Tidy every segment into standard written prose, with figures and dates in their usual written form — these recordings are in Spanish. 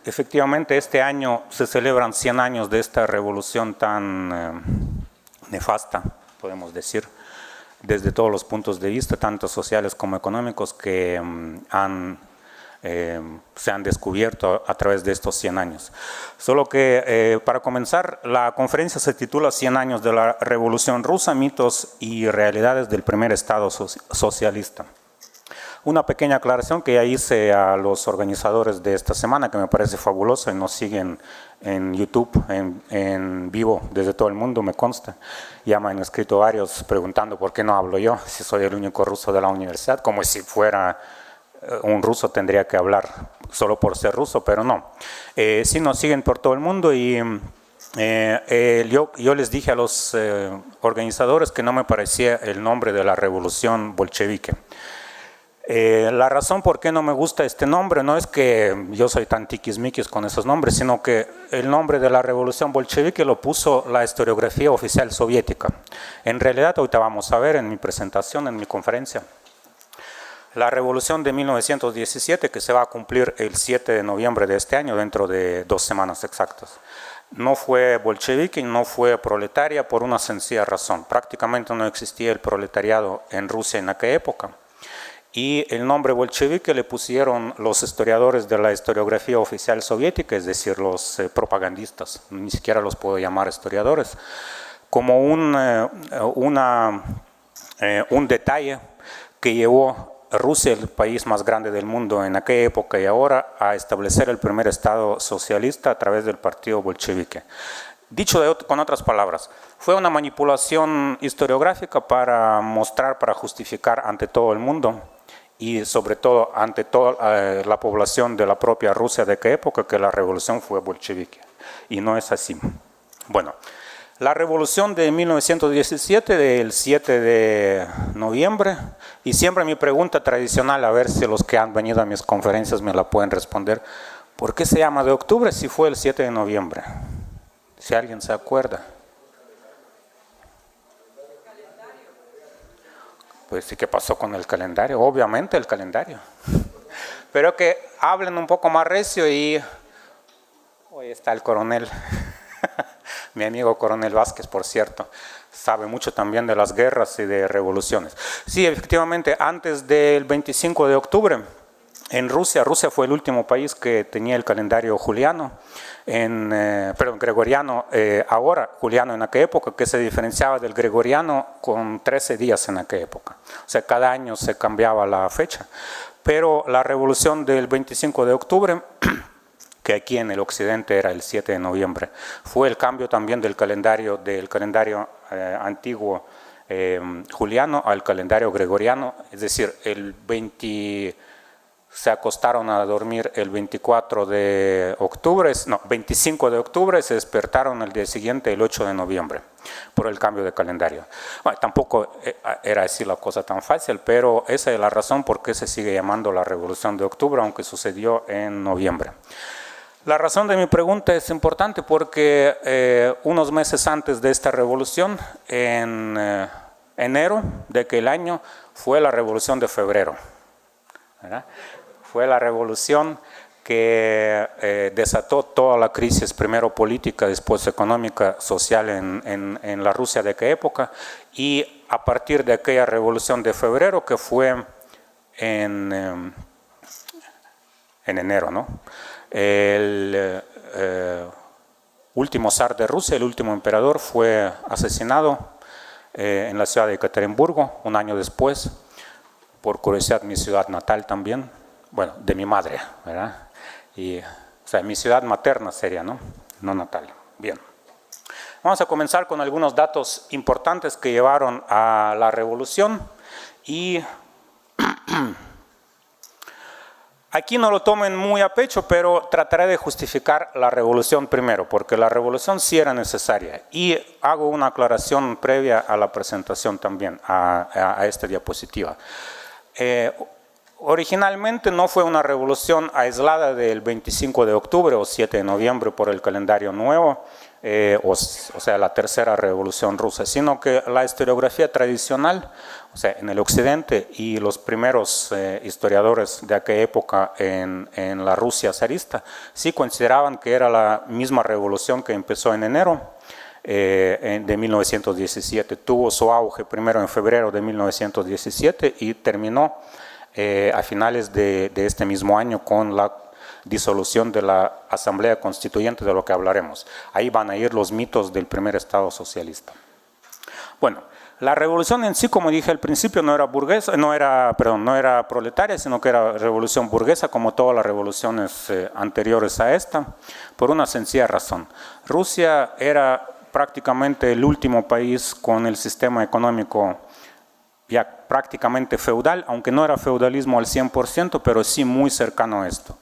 Efectivamente, este año se celebran 100 años de esta revolución tan nefasta, podemos decir, desde todos los puntos de vista, tanto sociales como económicos, que se han descubierto a través de estos 100 años. Solo que para comenzar, la conferencia se titula 100 años de la Revolución Rusa, mitos y realidades del primer Estado socialista. Una pequeña aclaración que ya hice a los organizadores de esta semana, que me parece fabuloso y nos siguen en YouTube, en vivo desde todo el mundo, me consta. Ya me han escrito varios preguntando por qué no hablo yo, si soy el único ruso de la universidad, como si fuera un ruso tendría que hablar solo por ser ruso, pero no. Sí nos siguen por todo el mundo y yo les dije a los organizadores que no me parecía el nombre de la revolución bolchevique. La razón por qué no me gusta este nombre no es que yo soy tan tiquismiquis con esos nombres, sino que el nombre de la revolución bolchevique lo puso la historiografía oficial soviética. En realidad, ahorita vamos a ver en mi presentación, en mi conferencia, la revolución de 1917, que se va a cumplir el 7 de noviembre de este año, dentro de 2 semanas exactas, no fue bolchevique, no fue proletaria por una sencilla razón. Prácticamente no existía el proletariado en Rusia en aquella época. Y el nombre bolchevique le pusieron los historiadores de la historiografía oficial soviética, es decir, los propagandistas, ni siquiera los puedo llamar historiadores, como un detalle que llevó a Rusia, el país más grande del mundo en aquella época y ahora, a establecer el primer Estado socialista a través del partido bolchevique. Dicho con otras palabras, fue una manipulación historiográfica para mostrar, para justificar ante todo el mundo y sobre todo ante toda la población de la propia Rusia de aquella época, que la revolución fue bolchevique. Y no es así. Bueno, la revolución de 1917, del 7 de noviembre, y siempre mi pregunta tradicional, a ver si los que han venido a mis conferencias me la pueden responder, ¿por qué se llama de octubre si fue el 7 de noviembre? Si alguien se acuerda. Pues sí, ¿qué pasó con el calendario? Obviamente el calendario. Pero que hablen un poco más recio y... Hoy está el coronel, mi amigo coronel Vázquez, por cierto, sabe mucho también de las guerras y de revoluciones. Sí, efectivamente, antes del 25 de octubre, en Rusia fue el último país que tenía el calendario juliano, gregoriano ahora, juliano en aquella época, que se diferenciaba del gregoriano con 13 días en aquella época. O sea, cada año se cambiaba la fecha. Pero la revolución del 25 de octubre, que aquí en el occidente era el 7 de noviembre, fue el cambio también del calendario antiguo juliano al calendario gregoriano, es decir, se acostaron a dormir el 25 de octubre, se despertaron el día siguiente, el 8 de noviembre, por el cambio de calendario. Bueno, tampoco era así la cosa tan fácil, pero esa es la razón por qué se sigue llamando la Revolución de Octubre, aunque sucedió en noviembre. La razón de mi pregunta es importante porque unos meses antes de esta revolución, en enero de aquel año, fue la Revolución de Febrero, ¿verdad? Fue la revolución que desató toda la crisis, primero política, después económica, social en la Rusia de aquella época, y a partir de aquella revolución de febrero, que fue en enero, ¿no? El último zar de Rusia, el último emperador, fue asesinado en la ciudad de Ekaterimburgo, un año después, por curiosidad mi ciudad natal también, bueno, de mi madre, ¿verdad? O sea, mi ciudad materna sería, ¿no? No natal. Bien. Vamos a comenzar con algunos datos importantes que llevaron a la revolución y aquí no lo tomen muy a pecho, pero trataré de justificar la revolución primero, porque la revolución sí era necesaria. Y hago una aclaración previa a la presentación también, a esta diapositiva. Originalmente no fue una revolución aislada del 25 de octubre o 7 de noviembre por el calendario nuevo, o sea, la tercera revolución rusa, sino que la historiografía tradicional, o sea, en el occidente y los primeros historiadores de aquella época en la Rusia zarista, sí consideraban que era la misma revolución que empezó en enero de 1917. Tuvo su auge primero en febrero de 1917 y terminó a finales de este mismo año con la disolución de la Asamblea Constituyente, de lo que hablaremos. Ahí van a ir los mitos del primer Estado socialista. Bueno, la revolución en sí, como dije al principio, no era burguesa, no era proletaria, sino que era revolución burguesa, como todas las revoluciones anteriores a esta, por una sencilla razón. Rusia era prácticamente el último país con el sistema económico ya prácticamente feudal, aunque no era feudalismo al 100%, pero sí muy cercano a esto.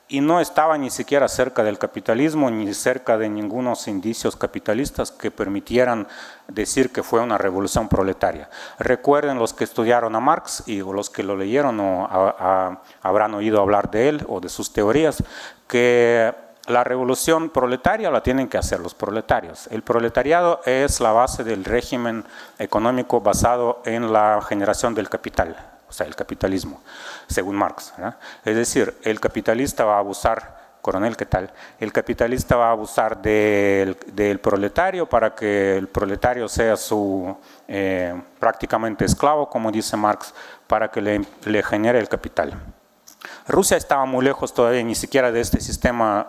Y no estaba ni siquiera cerca del capitalismo, ni cerca de ningunos indicios capitalistas que permitieran decir que fue una revolución proletaria. Recuerden los que estudiaron a Marx y los que lo leyeron o habrán oído hablar de él o de sus teorías, que la revolución proletaria la tienen que hacer los proletarios. El proletariado es la base del régimen económico basado en la generación del capital, o sea, el capitalismo, según Marx, ¿verdad? Es decir, el capitalista va a abusar, coronel, ¿qué tal? El capitalista va a abusar del proletario para que el proletario sea su prácticamente esclavo, como dice Marx, para que le genere el capital. Rusia estaba muy lejos todavía ni siquiera de este sistema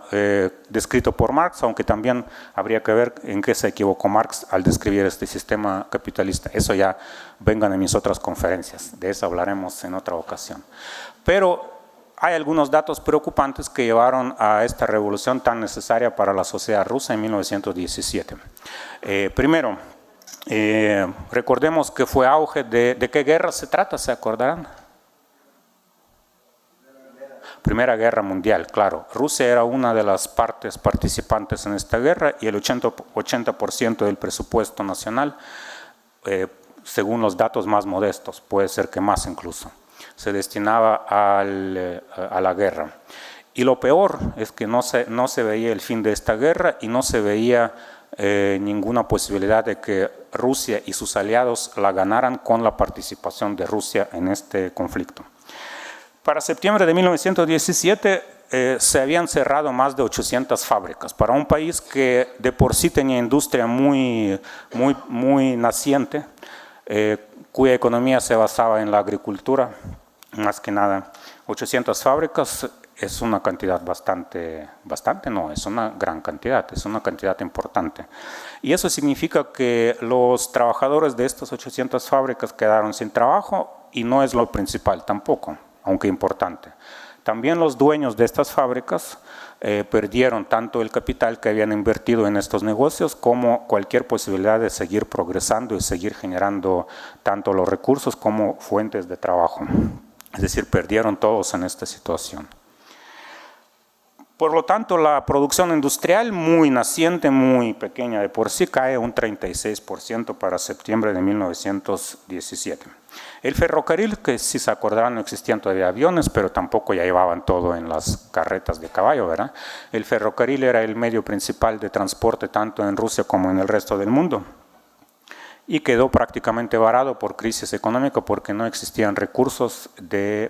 descrito por Marx, aunque también habría que ver en qué se equivocó Marx al describir este sistema capitalista. Eso ya vengan en mis otras conferencias, de eso hablaremos en otra ocasión. Pero hay algunos datos preocupantes que llevaron a esta revolución tan necesaria para la sociedad rusa en 1917. Primero, recordemos que fue auge de qué guerra se trata, ¿se acordarán? Primera Guerra Mundial, claro. Rusia era una de las partes participantes en esta guerra y el 80% del presupuesto nacional, según los datos más modestos, puede ser que más incluso, se destinaba a la guerra. Y lo peor es que no se veía el fin de esta guerra y no se veía ninguna posibilidad de que Rusia y sus aliados la ganaran con la participación de Rusia en este conflicto. Para septiembre de 1917 se habían cerrado más de 800 fábricas. Para un país que de por sí tenía industria muy naciente, cuya economía se basaba en la agricultura, más que nada, 800 fábricas es una cantidad no, es una gran cantidad, es una cantidad importante. Y eso significa que los trabajadores de estas 800 fábricas quedaron sin trabajo y no es lo principal tampoco, aunque importante. También los dueños de estas fábricas perdieron tanto el capital que habían invertido en estos negocios como cualquier posibilidad de seguir progresando y seguir generando tanto los recursos como fuentes de trabajo. Es decir, perdieron todos en esta situación. Por lo tanto, la producción industrial muy naciente, muy pequeña de por sí, cae un 36% para septiembre de 1917. El ferrocarril, que si se acordarán no existían todavía aviones, pero tampoco ya llevaban todo en las carretas de caballo, ¿verdad? El ferrocarril era el medio principal de transporte tanto en Rusia como en el resto del mundo. Y quedó prácticamente varado por crisis económica porque no existían recursos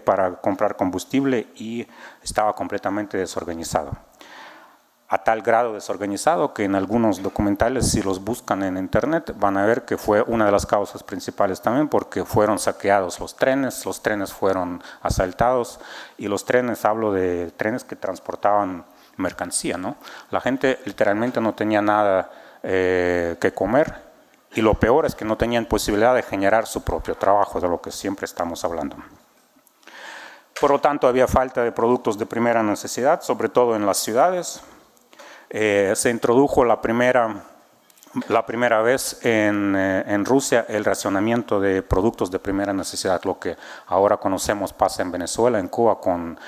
para comprar combustible y estaba completamente desorganizado. A tal grado desorganizado que en algunos documentales, si los buscan en internet, van a ver que fue una de las causas principales también porque fueron saqueados los trenes fueron asaltados y los trenes, hablo de trenes que transportaban mercancía, ¿no? La gente literalmente no tenía nada que comer. Y lo peor es que no tenían posibilidad de generar su propio trabajo, de lo que siempre estamos hablando. Por lo tanto, había falta de productos de primera necesidad, sobre todo en las ciudades. Se introdujo la primera vez en Rusia el racionamiento de productos de primera necesidad, lo que ahora conocemos pasa en Venezuela, en Cuba, con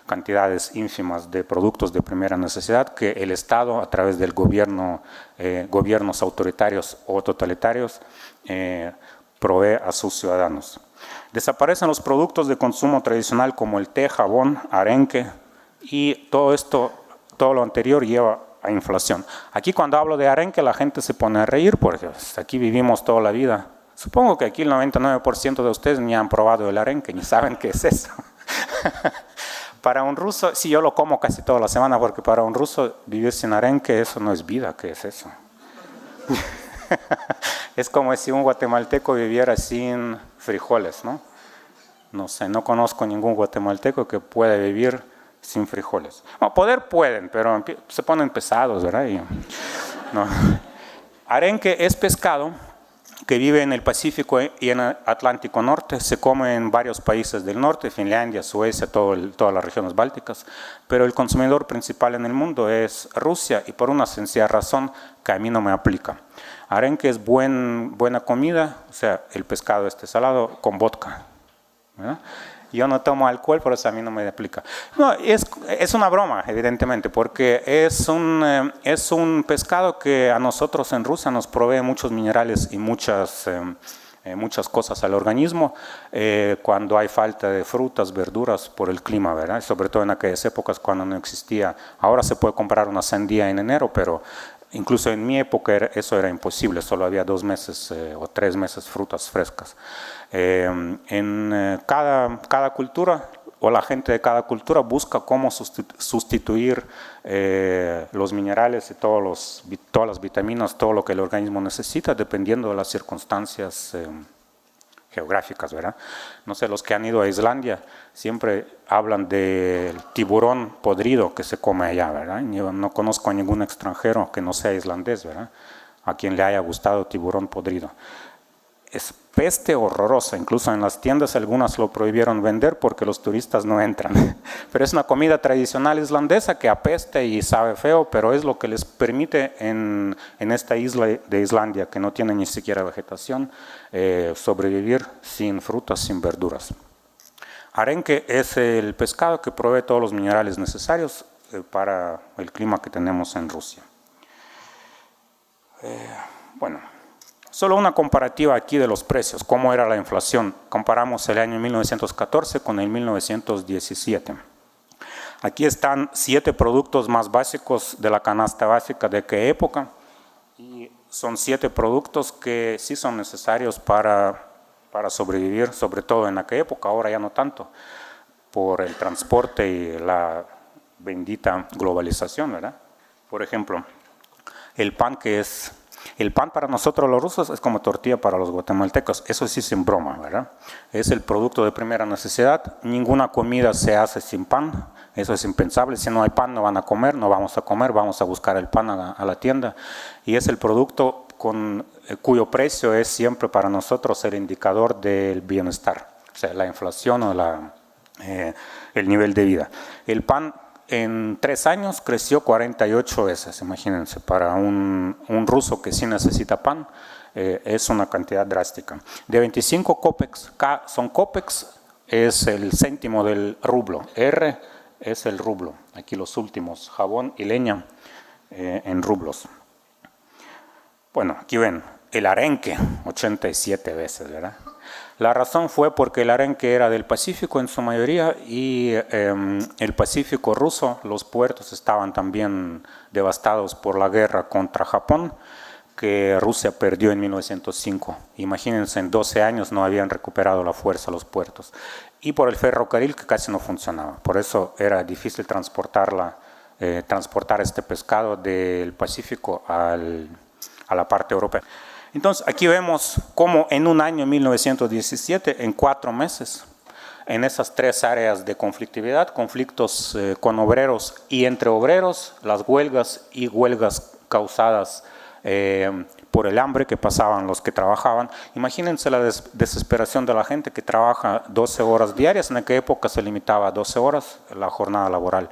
cantidades ínfimas de productos de primera necesidad que el Estado, a través del gobiernos autoritarios o totalitarios, provee a sus ciudadanos. Desaparecen los productos de consumo tradicional como el té, jabón, arenque y todo lo anterior lleva a inflación. Aquí cuando hablo de arenque la gente se pone a reír porque aquí vivimos toda la vida. Supongo que aquí el 99% de ustedes ni han probado el arenque, ni saben qué es eso. Para un ruso, sí, yo lo como casi toda la semana porque para un ruso vivir sin arenque, eso no es vida, ¿qué es eso? Es como si un guatemalteco viviera sin frijoles, ¿no? No sé, no conozco ningún guatemalteco que pueda vivir sin frijoles. No, poder pueden, pero se ponen pesados, ¿verdad? No. Arenque es pescado que vive en el Pacífico y en el Atlántico Norte, se come en varios países del norte, Finlandia, Suecia, todas las regiones bálticas, pero el consumidor principal en el mundo es Rusia y por una sencilla razón que a mí no me aplica. Arenque es buena comida, o sea, el pescado salado con vodka, ¿verdad? Yo no tomo alcohol, por eso a mí no me aplica. No, es una broma, evidentemente, porque es un pescado que a nosotros en Rusia nos provee muchos minerales y muchas cosas al organismo cuando hay falta de frutas, verduras por el clima, ¿verdad? Sobre todo en aquellas épocas cuando no existía. Ahora se puede comprar una sandía en enero, pero incluso en mi época eso era imposible, solo había 2 meses o 3 meses frutas frescas. En cada cultura o la gente de cada cultura busca cómo sustituir los minerales y todas las vitaminas, todo lo que el organismo necesita dependiendo de las circunstancias geográficas, ¿verdad? No sé, los que han ido a Islandia siempre hablan del tiburón podrido que se come allá, ¿verdad? Yo no conozco a ningún extranjero que no sea islandés, ¿verdad? A quien le haya gustado tiburón podrido. Es peste horrorosa, incluso en las tiendas algunas lo prohibieron vender porque los turistas no entran. Pero es una comida tradicional islandesa que apesta y sabe feo, pero es lo que les permite en esta isla de Islandia, que no tiene ni siquiera vegetación, sobrevivir sin frutas, sin verduras. Arenque es el pescado que provee todos los minerales necesarios para el clima que tenemos en Rusia. Bueno. Solo una comparativa aquí de los precios, cómo era la inflación. Comparamos el año 1914 con el 1917. Aquí están 7 productos más básicos de la canasta básica de qué época. Y son 7 productos que sí son necesarios para sobrevivir, sobre todo en aquella época, ahora ya no tanto, por el transporte y la bendita globalización, ¿verdad? Por ejemplo, el pan El pan para nosotros los rusos es como tortilla para los guatemaltecos, eso sí sin broma, ¿verdad? Es el producto de primera necesidad, ninguna comida se hace sin pan, eso es impensable, si no hay pan no van a comer, no vamos a comer, vamos a buscar el pan a la tienda y es el producto cuyo precio es siempre para nosotros el indicador del bienestar, o sea, la inflación o el nivel de vida. El pan en 3 años creció 48 veces, imagínense, para un ruso que sí necesita pan, es una cantidad drástica. De 25 copex, K son copex, es el céntimo del rublo, R es el rublo, aquí los últimos, jabón y leña en rublos. Bueno, aquí ven, el arenque, 87 veces, ¿verdad? La razón fue porque el arenque era del Pacífico en su mayoría y el Pacífico ruso, los puertos estaban también devastados por la guerra contra Japón que Rusia perdió en 1905. Imagínense, en 12 años no habían recuperado la fuerza los puertos. Y por el ferrocarril que casi no funcionaba. Por eso era difícil transportar este pescado del Pacífico a la parte europea. Entonces, aquí vemos cómo en un año, 1917, en 4 meses, en esas 3 áreas de conflictividad, conflictos con obreros y entre obreros, las huelgas y huelgas causadas por el hambre que pasaban los que trabajaban. Imagínense la desesperación de la gente que trabaja 12 horas diarias, en aquella época se limitaba a 12 horas la jornada laboral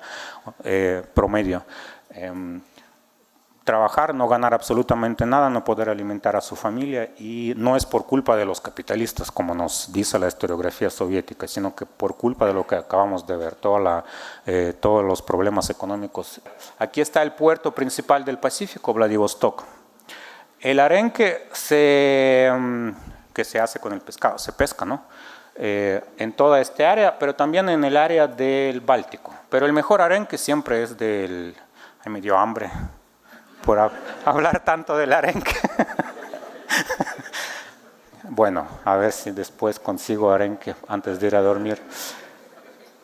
promedio. Trabajar, no ganar absolutamente nada, no poder alimentar a su familia y no es por culpa de los capitalistas, como nos dice la historiografía soviética, sino que por culpa de lo que acabamos de ver, todos los problemas económicos. Aquí está el puerto principal del Pacífico, Vladivostok. El arenque que se hace con el pescado, se pesca, ¿no? En toda esta área, pero también en el área del Báltico. Pero el mejor arenque siempre es del... Ay, me dio hambre. por hablar tanto del arenque. Bueno, a ver si después consigo arenque antes de ir a dormir.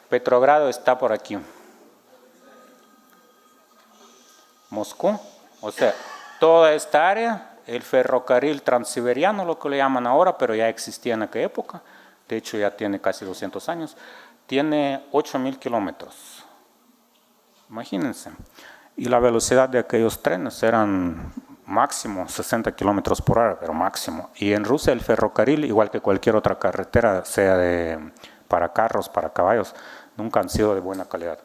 Petrogrado está por aquí. Moscú, o sea, toda esta área, el ferrocarril transiberiano, lo que le llaman ahora, pero ya existía en aquella época, de hecho ya tiene casi 200 años, tiene 8.000 kilómetros. Imagínense. Y la velocidad de aquellos trenes eran máximo 60 kilómetros por hora, pero máximo. Y en Rusia el ferrocarril, igual que cualquier otra carretera, sea para carros, para caballos, nunca han sido de buena calidad.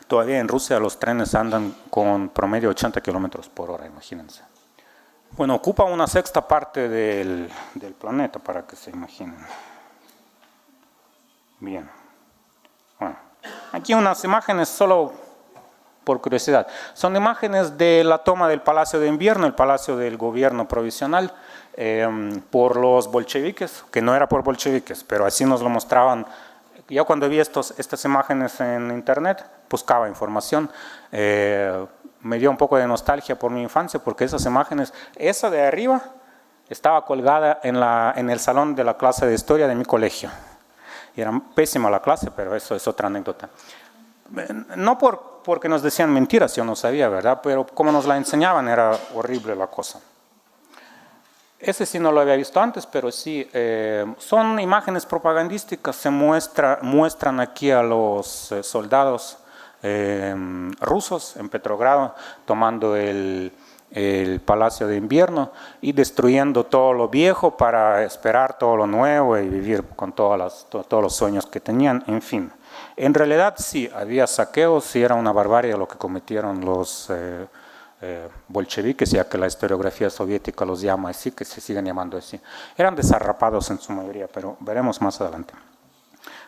Todavía en Rusia los trenes andan con promedio 80 kilómetros por hora, imagínense. Bueno, ocupa una sexta parte del planeta, para que se imaginen. Bien. Bueno, aquí unas imágenes solo por curiosidad. Son imágenes de la toma del Palacio de Invierno, el Palacio del Gobierno Provisional, por los bolcheviques, que no era por bolcheviques, pero así nos lo mostraban. Yo cuando vi estas imágenes en internet, buscaba información, me dio un poco de nostalgia por mi infancia, porque esas imágenes, esa de arriba, estaba colgada en el salón de la clase de historia de mi colegio. Y era pésima la clase, pero eso es otra anécdota. No porque nos decían mentiras, yo no sabía, ¿verdad? Pero como nos la enseñaban, era horrible la cosa. Ese sí no lo había visto antes, pero sí, son imágenes propagandísticas, se muestran aquí a los soldados rusos en Petrogrado tomando el Palacio de Invierno y destruyendo todo lo viejo para esperar todo lo nuevo y vivir con todos los sueños que tenían, en fin. En realidad sí, había saqueos y era una barbarie lo que cometieron los bolcheviques, ya que la historiografía soviética los llama así, que se siguen llamando así. Eran desarrapados en su mayoría, pero veremos más adelante.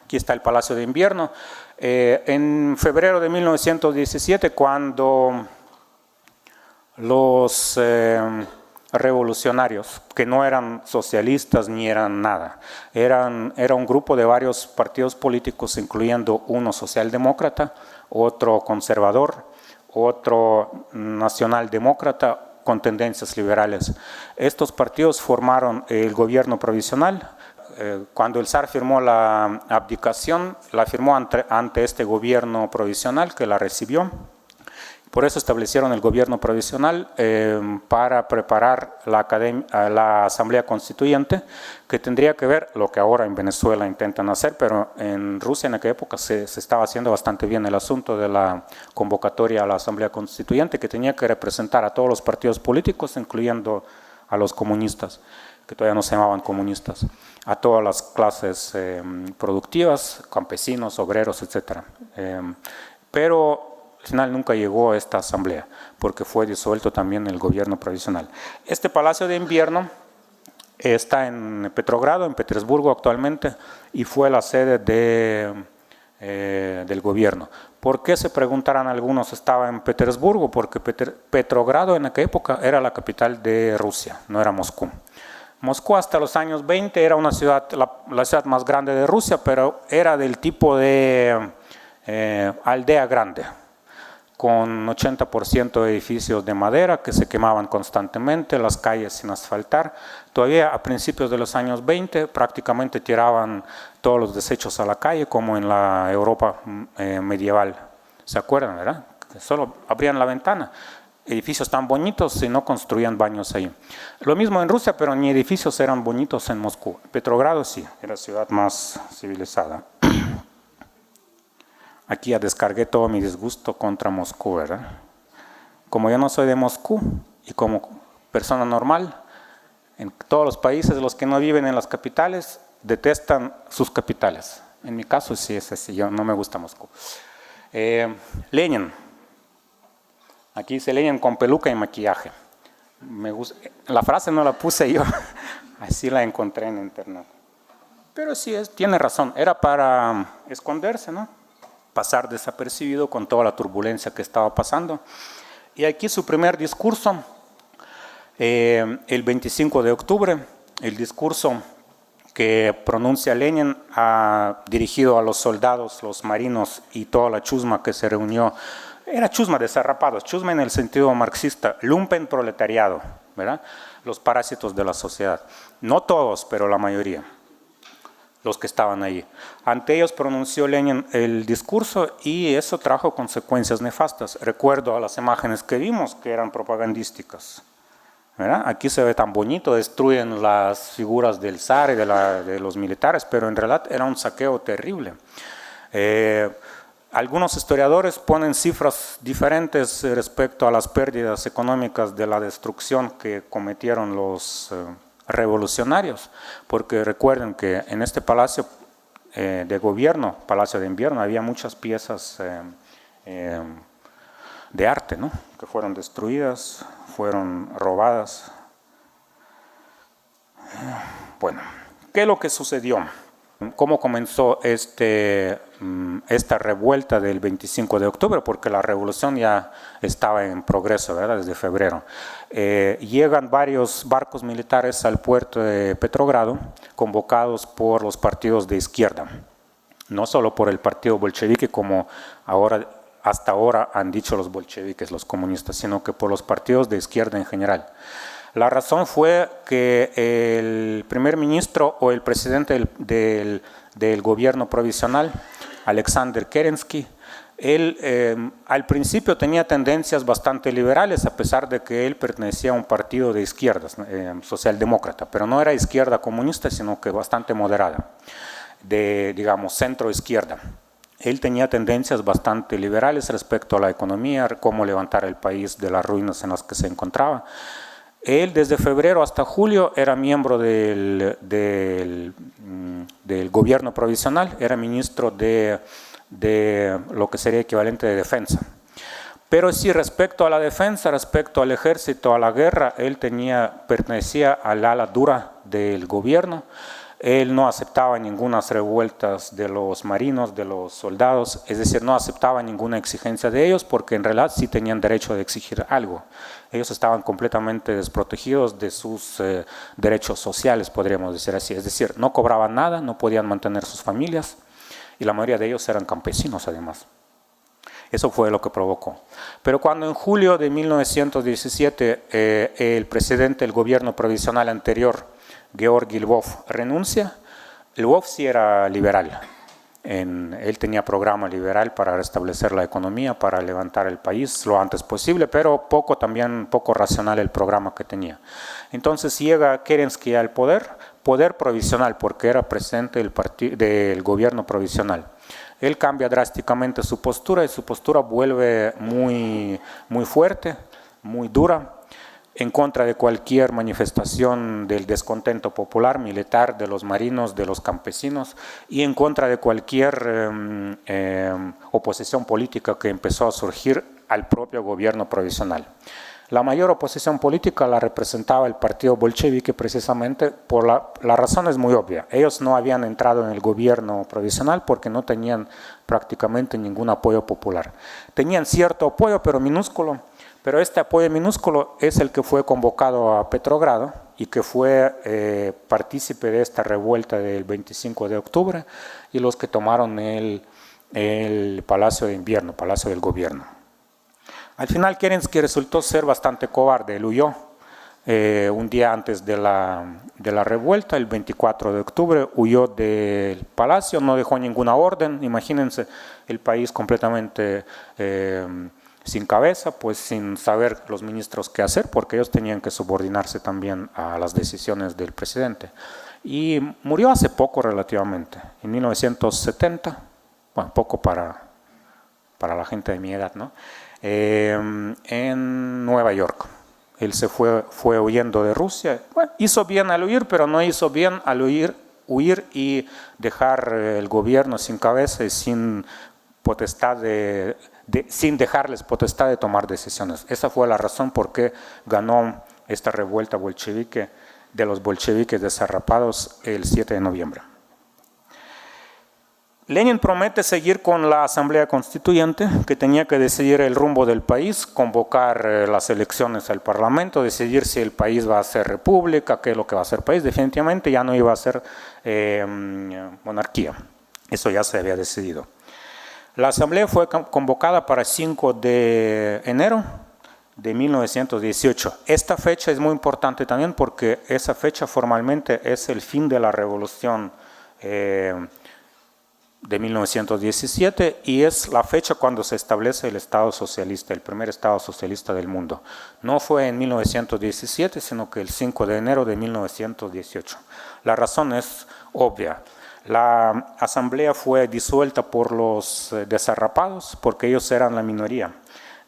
Aquí está el Palacio de Invierno. En febrero de 1917, cuando los revolucionarios, que no eran socialistas ni eran nada, era un grupo de varios partidos políticos, incluyendo uno socialdemócrata, otro conservador, otro nacionaldemócrata con tendencias liberales. Estos partidos formaron el gobierno provisional. Cuando el zar firmó la abdicación, la firmó ante este gobierno provisional que la recibió. Por eso establecieron el gobierno provisional para preparar la Asamblea Constituyente, que tendría que ver lo que ahora en Venezuela intentan hacer, pero en Rusia en aquella época se estaba haciendo bastante bien el asunto de la convocatoria a la Asamblea Constituyente, que tenía que representar a todos los partidos políticos, incluyendo a los comunistas, que todavía no se llamaban comunistas, a todas las clases productivas, campesinos, obreros, etc. Pero al final nunca llegó a esta asamblea, porque fue disuelto también el gobierno provisional. Este Palacio de Invierno está en Petrogrado, en Petersburgo actualmente, y fue la sede del gobierno. ¿Por qué, se preguntarán algunos, estaba en Petersburgo? Porque Petrogrado en aquella época era la capital de Rusia, no era Moscú. Moscú hasta los años 20 era una ciudad, la ciudad más grande de Rusia, pero era del tipo de aldea grande, con 80% de edificios de madera que se quemaban constantemente, las calles sin asfaltar. Todavía a principios de los años 20 prácticamente tiraban todos los desechos a la calle, como en la Europa medieval. ¿Se acuerdan, verdad? Que solo abrían la ventana. Edificios tan bonitos y no construían baños ahí. Lo mismo en Rusia, pero ni edificios eran bonitos en Moscú. Petrogrado sí, era la ciudad más civilizada. Aquí ya descargué todo mi disgusto contra Moscú, ¿verdad? Como yo no soy de Moscú y como persona normal, en todos los países los que no viven en las capitales detestan sus capitales. En mi caso sí es así, yo no me gusta Moscú. Lenin. Aquí dice Lenin con peluca y maquillaje. Me gusta. La frase no la puse yo, así la encontré en internet. Pero sí, tiene razón, era para esconderse, ¿no? Pasar desapercibido con toda la turbulencia que estaba pasando. Y aquí su primer discurso, el 25 de octubre, el discurso que pronuncia Lenin dirigido a los soldados, los marinos y toda la chusma que se reunió Era chusma, desarrapados, chusma en el sentido marxista, lumpen proletariado, ¿verdad? Los parásitos de la sociedad. No todos, pero la mayoría, los que estaban ahí. Ante ellos pronunció Lenin el discurso y eso trajo consecuencias nefastas. Recuerdo a las imágenes que vimos que eran propagandísticas, ¿verdad? Aquí se ve tan bonito, destruyen las figuras del zar y de los militares, pero en realidad era un saqueo terrible. Algunos historiadores ponen cifras diferentes respecto a las pérdidas económicas de la destrucción que cometieron los revolucionarios, porque recuerden que en este palacio de gobierno, palacio de invierno, había muchas piezas de arte, ¿no? Que fueron destruidas, fueron robadas. Bueno, ¿qué es lo que sucedió? ¿Cómo comenzó esta revuelta del 25 de octubre? Porque la revolución ya estaba en progreso, ¿verdad? Desde febrero. Llegan varios barcos militares al puerto de Petrogrado, convocados por los partidos de izquierda. No solo por el partido bolchevique, como hasta ahora han dicho los bolcheviques, los comunistas, sino que por los partidos de izquierda en general. La razón fue que el primer ministro o el presidente del gobierno provisional, Alexander Kerensky, él al principio tenía tendencias bastante liberales, a pesar de que él pertenecía a un partido de izquierdas, socialdemócrata, pero no era izquierda comunista, sino que bastante moderada, de, digamos, centro-izquierda. Él tenía tendencias bastante liberales respecto a la economía, cómo levantar el país de las ruinas en las que se encontraba. Él desde febrero hasta julio era miembro del gobierno provisional, era ministro de lo que sería equivalente de defensa. Pero sí, respecto a la defensa, respecto al ejército, a la guerra, él pertenecía al ala dura del gobierno. Él no aceptaba ninguna revueltas de los marinos, de los soldados, es decir, no aceptaba ninguna exigencia de ellos porque en realidad sí tenían derecho de exigir algo. Ellos estaban completamente desprotegidos de sus derechos sociales, podríamos decir así. Es decir, no cobraban nada, no podían mantener sus familias y la mayoría de ellos eran campesinos además. Eso fue lo que provocó. Pero cuando en julio de 1917 el presidente del gobierno provisional anterior, Georgi Lvov, renuncia, Lvov sí era liberal. Él tenía programa liberal para restablecer la economía, para levantar el país lo antes posible, pero poco racional el programa que tenía. Entonces llega Kerensky al poder provisional, porque era presidente del gobierno provisional. Él cambia drásticamente su postura y su postura vuelve muy fuerte, muy dura, en contra de cualquier manifestación del descontento popular, militar, de los marinos, de los campesinos, y en contra de cualquier oposición política que empezó a surgir al propio gobierno provisional. La mayor oposición política la representaba el partido bolchevique, precisamente la razón es muy obvia. Ellos no habían entrado en el gobierno provisional porque no tenían prácticamente ningún apoyo popular. Tenían cierto apoyo, pero minúsculo. Pero este apoyo minúsculo es el que fue convocado a Petrogrado y que fue partícipe de esta revuelta del 25 de octubre y los que tomaron el Palacio de Invierno, Palacio del Gobierno. Al final Kerensky resultó ser bastante cobarde, él huyó un día antes de la revuelta, el 24 de octubre, huyó del palacio, no dejó ninguna orden, imagínense el país completamente sin cabeza, pues sin saber los ministros qué hacer, porque ellos tenían que subordinarse también a las decisiones del presidente. Y murió hace poco relativamente, en 1970, bueno, poco para la gente de mi edad, ¿no? En Nueva York. Él se fue huyendo de Rusia. Bueno, hizo bien al huir, pero no hizo bien al huir y dejar el gobierno sin cabeza y sin potestad sin dejarles potestad de tomar decisiones. Esa fue la razón por qué ganó esta revuelta bolchevique de los bolcheviques desarrapados el 7 de noviembre. Lenin promete seguir con la Asamblea Constituyente, que tenía que decidir el rumbo del país, convocar las elecciones al Parlamento, decidir si el país va a ser república, qué es lo que va a ser el país. Definitivamente ya no iba a ser monarquía. Eso ya se había decidido. La asamblea fue convocada para 5 de enero de 1918. Esta fecha es muy importante también porque esa fecha formalmente es el fin de la revolución de 1917 y es la fecha cuando se establece el Estado socialista, el primer Estado socialista del mundo. No fue en 1917, sino que el 5 de enero de 1918. La razón es obvia. La asamblea fue disuelta por los desarrapados porque ellos eran la minoría.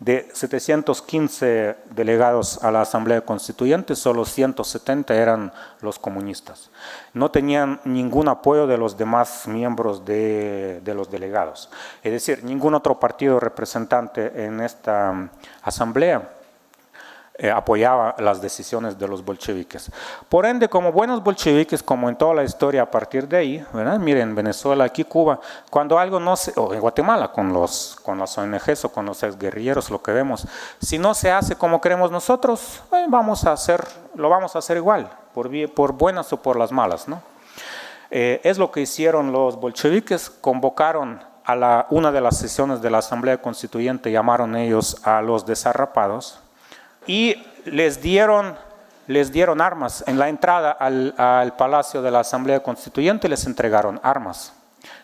De 715 delegados a la Asamblea Constituyente, solo 170 eran los comunistas. No tenían ningún apoyo de los demás miembros de los delegados. Es decir, ningún otro partido representante en esta asamblea apoyaba las decisiones de los bolcheviques. Por ende, como buenos bolcheviques, como en toda la historia a partir de ahí, ¿verdad? Miren, Venezuela, aquí Cuba, cuando algo no se, o en Guatemala con las ONGs o con los exguerrilleros, lo que vemos, si no se hace como queremos nosotros, lo vamos a hacer igual, por buenas o por las malas, ¿no? Es lo que hicieron los bolcheviques, convocaron a una de las sesiones de la Asamblea Constituyente, llamaron ellos a los desarrapados, y les dieron armas. En la entrada al Palacio de la Asamblea Constituyente les entregaron armas.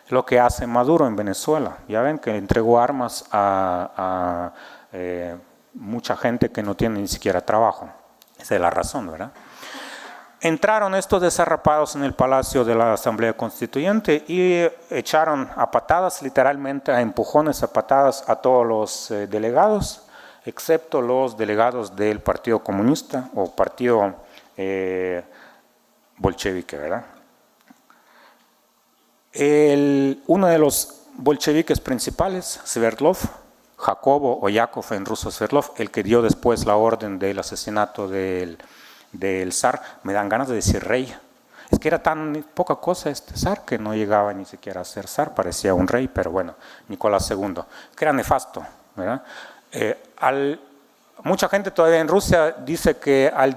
Lo que hace Maduro en Venezuela. Ya ven que entregó armas a mucha gente que no tiene ni siquiera trabajo. Esa es la razón, ¿verdad? Entraron estos desarrapados en el Palacio de la Asamblea Constituyente y echaron a patadas, literalmente a empujones, a patadas a todos los delegados, excepto los delegados del Partido Comunista o Partido Bolchevique, ¿verdad? Uno de los bolcheviques principales, Sverdlov, Jacobo o Yakov en ruso Sverdlov, el que dio después la orden del asesinato del zar, me dan ganas de decir rey. Es que era tan poca cosa este zar que no llegaba ni siquiera a ser zar, parecía un rey, pero bueno, Nicolás II, que era nefasto, ¿verdad? Mucha gente todavía en Rusia dice que al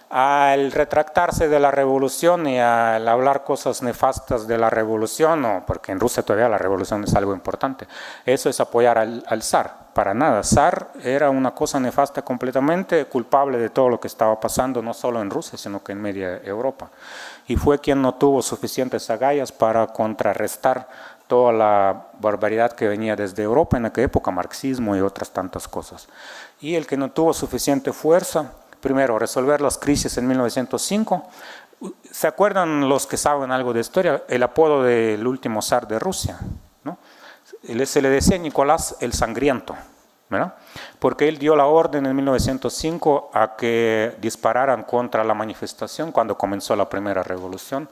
al retractarse de la revolución y al hablar cosas nefastas de la revolución, no, porque en Rusia todavía la revolución es algo importante, eso es apoyar al zar, para nada. Zar era una cosa nefasta completamente, culpable de todo lo que estaba pasando, no solo en Rusia, sino que en media Europa. Y fue quien no tuvo suficientes agallas para contrarrestar toda la barbaridad que venía desde Europa en aquella época, marxismo y otras tantas cosas. Y el que no tuvo suficiente fuerza, primero, resolver las crisis en 1905. ¿Se acuerdan los que saben algo de historia? El apodo del último zar de Rusia, ¿no? Se le decía Nicolás el Sangriento, ¿verdad? Porque él dio la orden en 1905 a que dispararan contra la manifestación cuando comenzó la primera revolución.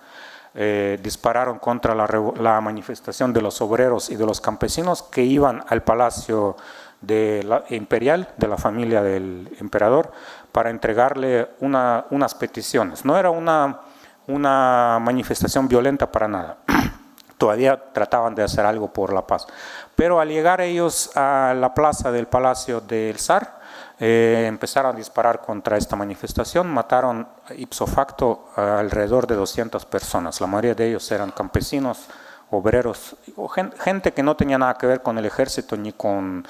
Dispararon contra la manifestación de los obreros y de los campesinos que iban al palacio imperial de la familia del emperador para entregarle unas peticiones. No era una manifestación violenta para nada. Todavía trataban de hacer algo por la paz. Pero al llegar ellos a la plaza del palacio del zar, empezaron a disparar contra esta manifestación, mataron ipso facto alrededor de 200 personas, la mayoría de ellos eran campesinos, obreros, o gente que no tenía nada que ver con el ejército ni con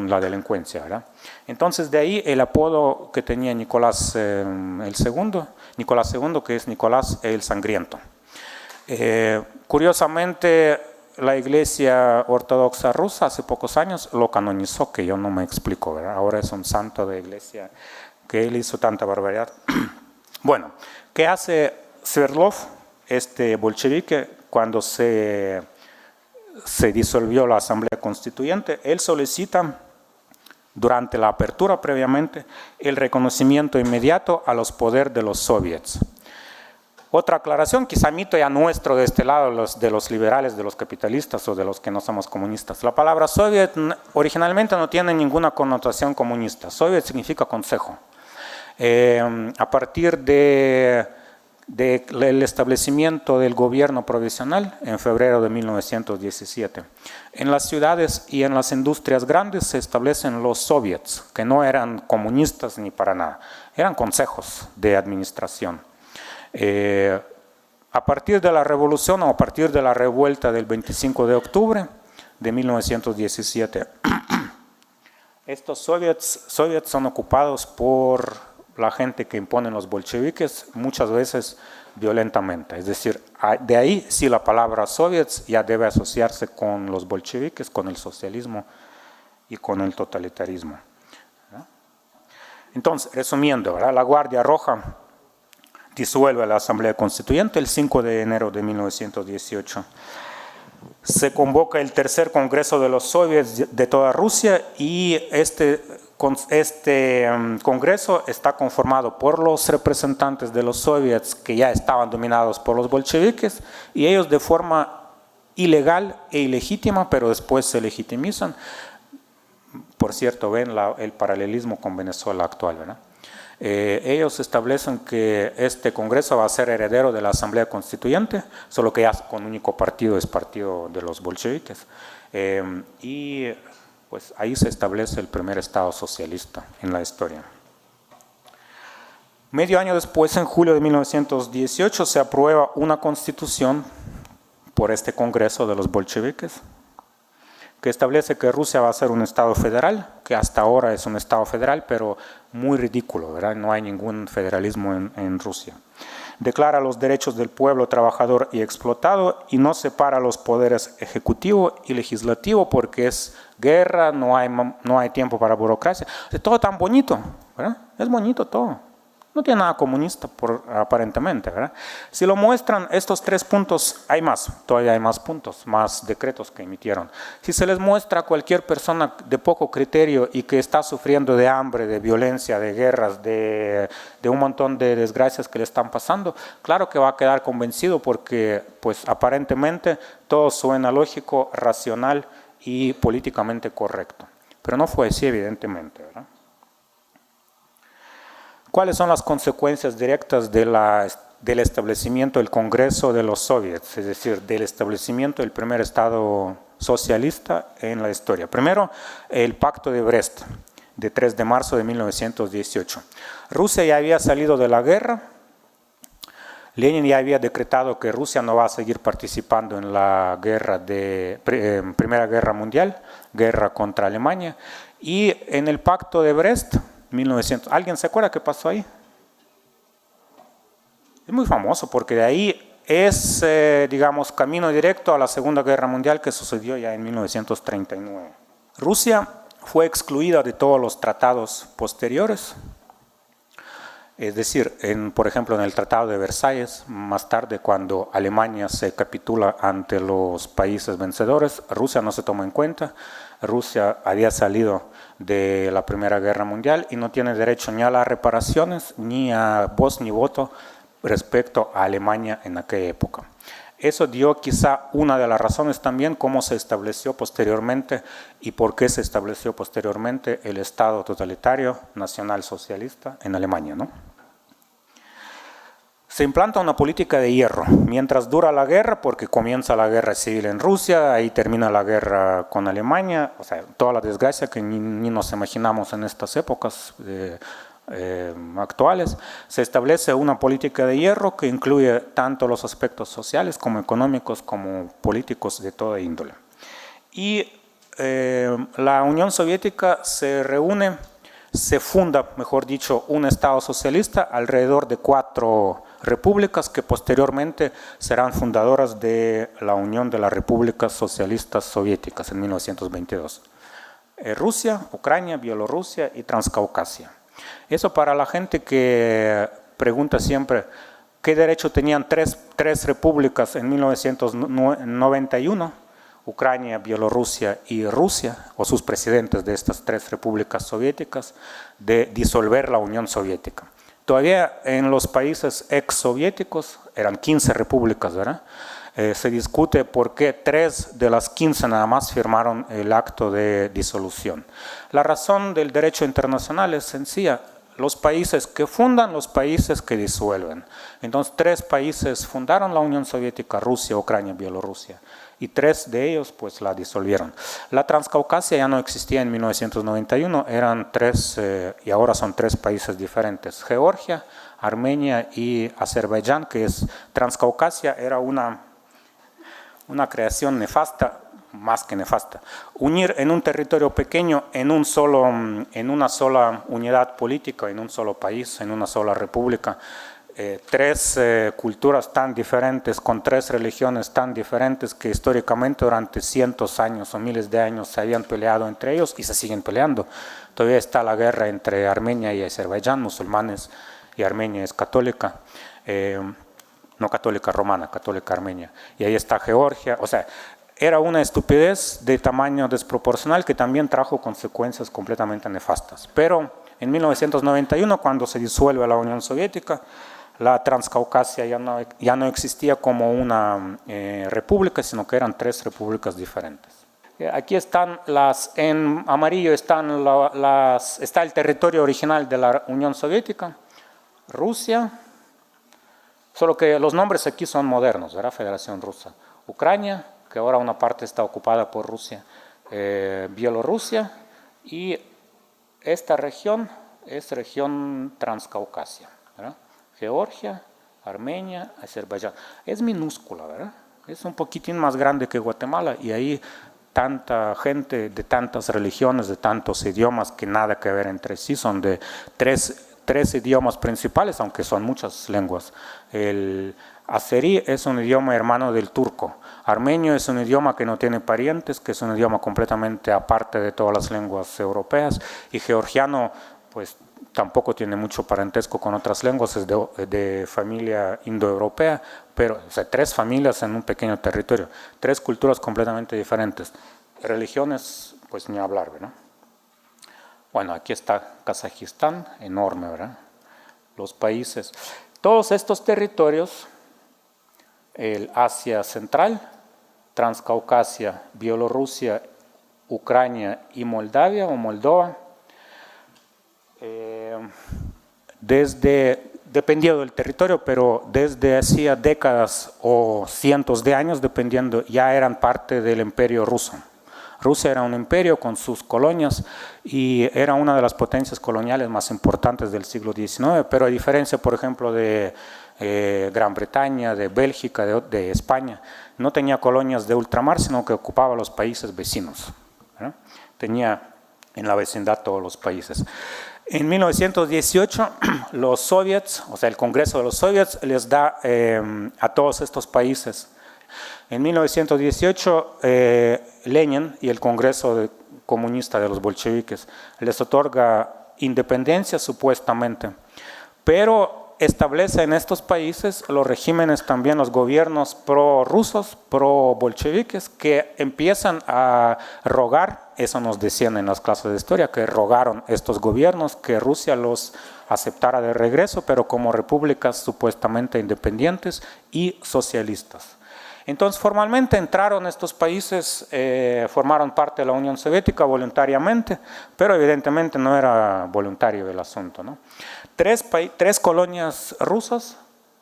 la delincuencia, ¿verdad? Entonces de ahí el apodo que tenía Nicolás II, que es Nicolás el Sangriento. Curiosamente, la Iglesia Ortodoxa Rusa hace pocos años lo canonizó, que yo no me explico, ¿verdad? Ahora es un santo de iglesia, que él hizo tanta barbaridad. Bueno, ¿qué hace Sverdlov, este bolchevique, cuando se disolvió la Asamblea Constituyente? Él solicita, durante la apertura previamente, el reconocimiento inmediato a los poderes de los soviets. Otra aclaración, quizá mito ya nuestro de este lado, de los liberales, de los capitalistas o de los que no somos comunistas. La palabra soviet originalmente no tiene ninguna connotación comunista. Soviet significa consejo. A partir del establecimiento del gobierno provisional en febrero de 1917, en las ciudades y en las industrias grandes se establecen los soviets, que no eran comunistas ni para nada, eran consejos de administración. A partir de la revolución o a partir de la revuelta del 25 de octubre de 1917, estos soviets son ocupados por la gente que imponen los bolcheviques, muchas veces violentamente. Es decir, de ahí sí la palabra soviets ya debe asociarse con los bolcheviques, con el socialismo y con el totalitarismo. Entonces, resumiendo, ¿verdad? La Guardia Roja disuelve la Asamblea Constituyente el 5 de enero de 1918. Se convoca el tercer Congreso de los Soviets de toda Rusia y este Congreso está conformado por los representantes de los soviets que ya estaban dominados por los bolcheviques y ellos de forma ilegal e ilegítima, pero después se legitimizan. Por cierto, ven el paralelismo con Venezuela actual, ¿verdad? Ellos establecen que este Congreso va a ser heredero de la Asamblea Constituyente, solo que ya con único partido es partido de los bolcheviques. Y pues ahí se establece el primer Estado socialista en la historia. Medio año después, en julio de 1918, se aprueba una constitución por este Congreso de los bolcheviques, que establece que Rusia va a ser un Estado federal, que hasta ahora es un Estado federal, pero muy ridículo, ¿verdad? No hay ningún federalismo en Rusia. Declara los derechos del pueblo trabajador y explotado y no separa los poderes ejecutivo y legislativo porque es guerra, no hay tiempo para burocracia. Es todo tan bonito, ¿verdad? Es bonito todo. No tiene nada comunista aparentemente, ¿verdad? Si lo muestran estos 3 puntos, hay más, todavía hay más puntos, más decretos que emitieron. Si se les muestra a cualquier persona de poco criterio y que está sufriendo de hambre, de violencia, de guerras, de un montón de desgracias que le están pasando, claro que va a quedar convencido porque pues aparentemente todo suena lógico, racional y políticamente correcto. Pero no fue así evidentemente, ¿verdad? ¿Cuáles son las consecuencias directas del establecimiento del Congreso de los Soviets, es decir, del establecimiento del primer Estado socialista en la historia? Primero, el Pacto de Brest, de 3 de marzo de 1918. Rusia ya había salido de la guerra, Lenin ya había decretado que Rusia no va a seguir participando en la Primera Guerra Mundial, guerra contra Alemania, y en el Pacto de Brest, 1900. ¿Alguien se acuerda qué pasó ahí? Es muy famoso porque de ahí es, digamos, camino directo a la Segunda Guerra Mundial que sucedió ya en 1939. Rusia fue excluida de todos los tratados posteriores, es decir, por ejemplo, en el Tratado de Versalles, más tarde cuando Alemania se capitula ante los países vencedores, Rusia no se toma en cuenta. Rusia había salido de la Primera Guerra Mundial y no tiene derecho ni a las reparaciones, ni a voz ni voto respecto a Alemania en aquella época. Eso dio quizá una de las razones también cómo se estableció posteriormente y por qué se estableció posteriormente el Estado totalitario nacional socialista en Alemania, ¿no? Se implanta una política de hierro mientras dura la guerra, porque comienza la guerra civil en Rusia, ahí termina la guerra con Alemania, o sea, toda la desgracia que ni nos imaginamos en estas épocas actuales. Se establece una política de hierro que incluye tanto los aspectos sociales como económicos como políticos de toda índole. Y la Unión Soviética se funda, mejor dicho, un Estado socialista alrededor de 4 repúblicas que posteriormente serán fundadoras de la Unión de las Repúblicas Socialistas Soviéticas en 1922. Rusia, Ucrania, Bielorrusia y Transcaucasia. Eso para la gente que pregunta siempre qué derecho tenían tres repúblicas en 1991, Ucrania, Bielorrusia y Rusia, o sus presidentes de estas 3 repúblicas soviéticas, de disolver la Unión Soviética. Todavía en los países exsoviéticos, eran 15 repúblicas, ¿verdad? Se discute por qué 3 de las 15 nada más firmaron el acto de disolución. La razón del derecho internacional es sencilla: los países que fundan, los países que disuelven. Entonces 3 países fundaron la Unión Soviética: Rusia, Ucrania, Bielorrusia, y 3 de ellos pues la disolvieron. La Transcaucasia ya no existía en 1991, eran 3 y ahora son 3 países diferentes: Georgia, Armenia y Azerbaiyán, que es Transcaucasia, era una creación nefasta, más que nefasta. Unir en un territorio pequeño, en una sola unidad política, en un solo país, en una sola república, tres culturas tan diferentes, con tres religiones tan diferentes que históricamente durante cientos años o miles de años se habían peleado entre ellos y se siguen peleando. Todavía está la guerra entre Armenia y Azerbaiyán, musulmanes, y Armenia es católica, no católica romana, católica armenia. Y ahí está Georgia, o sea, era una estupidez de tamaño desproporcional que también trajo consecuencias completamente nefastas. Pero en 1991, cuando se disuelve la Unión Soviética, la Transcaucasia ya no existía como una república, sino que eran tres repúblicas diferentes. Aquí están en amarillo está el territorio original de la Unión Soviética, Rusia, solo que los nombres aquí son modernos, ¿verdad? Federación Rusa. Ucrania, que ahora una parte está ocupada por Rusia, Bielorrusia, y esta región es región Transcaucasia, ¿verdad? Georgia, Armenia, Azerbaiyán. Es minúscula, ¿verdad? Es un poquitín más grande que Guatemala y ahí tanta gente de tantas religiones, de tantos idiomas que nada que ver entre sí, son de tres idiomas principales, aunque son muchas lenguas. El azerí es un idioma hermano del turco. Armenio es un idioma que no tiene parientes, que es un idioma completamente aparte de todas las lenguas europeas. Y georgiano, pues tampoco tiene mucho parentesco con otras lenguas, es de familia indoeuropea, pero o sea, tres familias en un pequeño territorio, tres culturas completamente diferentes. Religiones, pues ni hablar, ¿verdad? Bueno, aquí está Kazajistán, enorme, ¿verdad? Los países. Todos estos territorios, el Asia Central, Transcaucasia, Bielorrusia, Ucrania y Moldavia o Moldova, dependiendo del territorio, pero desde hacía décadas o cientos de años, dependiendo, ya eran parte del imperio ruso. Rusia era un imperio con sus colonias y era una de las potencias coloniales más importantes del siglo XIX, pero a diferencia, por ejemplo, de Gran Bretaña, de Bélgica, de España, no tenía colonias de ultramar, sino que ocupaba los países vecinos, ¿verdad? Tenía en la vecindad todos los países. En 1918, los soviets, o sea, el Congreso de los Soviets, les da a todos estos países. En 1918, Lenin y el Congreso Comunista de los bolcheviques les otorga independencia supuestamente, pero establece en estos países los regímenes también, los gobiernos pro-rusos, pro-bolcheviques, que empiezan a rogar, eso nos decían en las clases de historia, que rogaron estos gobiernos que Rusia los aceptara de regreso, pero como repúblicas supuestamente independientes y socialistas. Entonces, formalmente entraron estos países, formaron parte de la Unión Soviética voluntariamente, pero evidentemente no era voluntario el asunto, ¿no? Tres colonias rusas,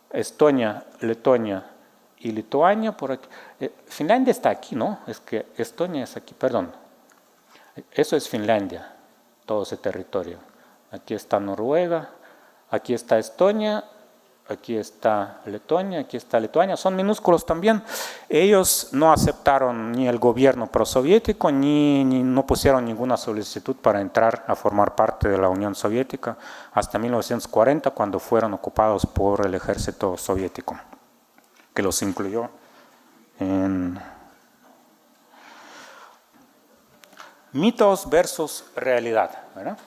Estonia, Letonia y Lituania, por aquí. Finlandia está aquí, ¿no? Es que Estonia es aquí, perdón. Eso es Finlandia, todo ese territorio. Aquí está Noruega, aquí está Estonia, aquí está Letonia, aquí está Lituania, son minúsculos también. Ellos no aceptaron ni el gobierno prosoviético, ni no pusieron ninguna solicitud para entrar a formar parte de la Unión Soviética hasta 1940, cuando fueron ocupados por el ejército soviético, que los incluyó en mitos versus realidad, ¿verdad?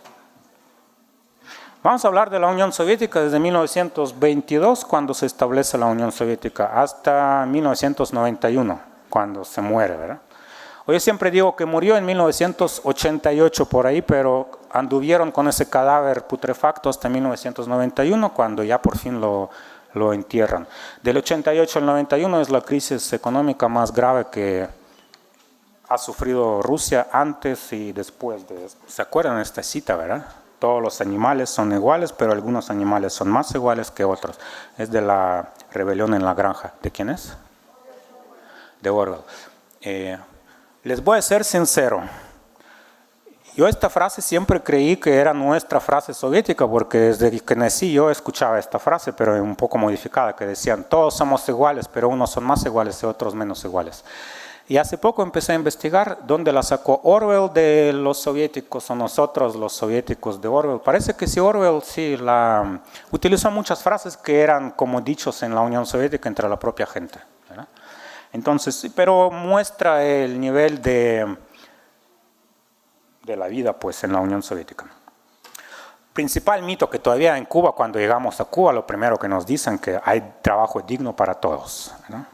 Vamos a hablar de la Unión Soviética desde 1922, cuando se establece la Unión Soviética, hasta 1991, cuando se muere, ¿verdad? Yo siempre digo que murió en 1988 por ahí, pero anduvieron con ese cadáver putrefacto hasta 1991, cuando ya por fin lo entierran. Del 88 al 91 es la crisis económica más grave que ha sufrido Rusia antes y después de... ¿Se acuerdan de esta cita, verdad? Todos los animales son iguales, pero algunos animales son más iguales que otros. Es de la rebelión en la granja. ¿De quién es? De Orwell. Les voy a ser sincero. Yo esta frase siempre creí que era nuestra frase soviética, porque desde que nací yo escuchaba esta frase, pero un poco modificada, que decían, todos somos iguales, pero unos son más iguales y otros menos iguales. Y hace poco empecé a investigar dónde la sacó Orwell de los soviéticos o nosotros los soviéticos de Orwell. Parece que sí, Orwell sí utilizó muchas frases que eran como dichos en la Unión Soviética entre la propia gente, ¿verdad? Entonces, pero muestra el nivel de la vida pues en la Unión Soviética. Principal mito que todavía en Cuba, cuando llegamos a Cuba, lo primero que nos dicen que hay trabajo digno para todos, ¿verdad?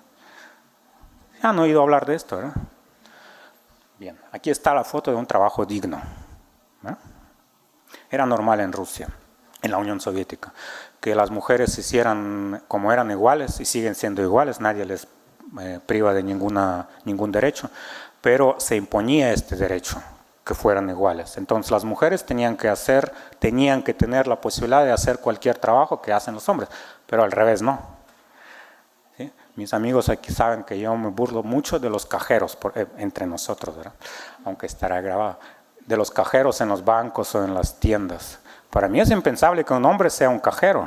Ya han oído hablar de esto, ¿verdad? Bien, aquí está la foto de un trabajo digno, ¿verdad? Era normal en Rusia, en la Unión Soviética, que las mujeres se hicieran como eran iguales y siguen siendo iguales, nadie les priva de ningún derecho, pero se imponía este derecho, que fueran iguales. Entonces las mujeres tenían que tener la posibilidad de hacer cualquier trabajo que hacen los hombres, pero al revés no. ¿Sí? Mis amigos aquí saben que yo me burlo mucho de los cajeros entre nosotros, ¿verdad? Aunque estará grabado, de los cajeros en los bancos o en las tiendas. Para mí es impensable que un hombre sea un cajero.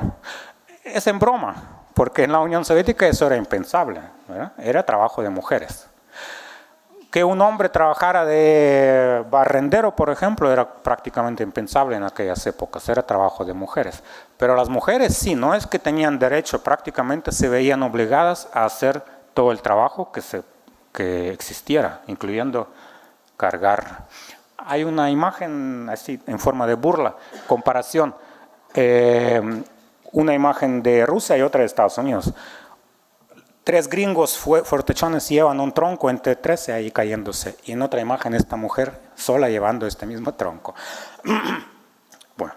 Es en broma, porque en la Unión Soviética eso era impensable, ¿verdad? Era trabajo de mujeres. Que un hombre trabajara de barrendero, por ejemplo, era prácticamente impensable en aquellas épocas, era trabajo de mujeres. Pero las mujeres sí, no es que tenían derecho, prácticamente se veían obligadas a hacer todo el trabajo que existiera, incluyendo cargar. Hay una imagen así en forma de burla, comparación, una imagen de Rusia y otra de Estados Unidos. 3 gringos fortachones llevan un tronco entre 13 ahí cayéndose. Y en otra imagen esta mujer sola llevando este mismo tronco. Bueno,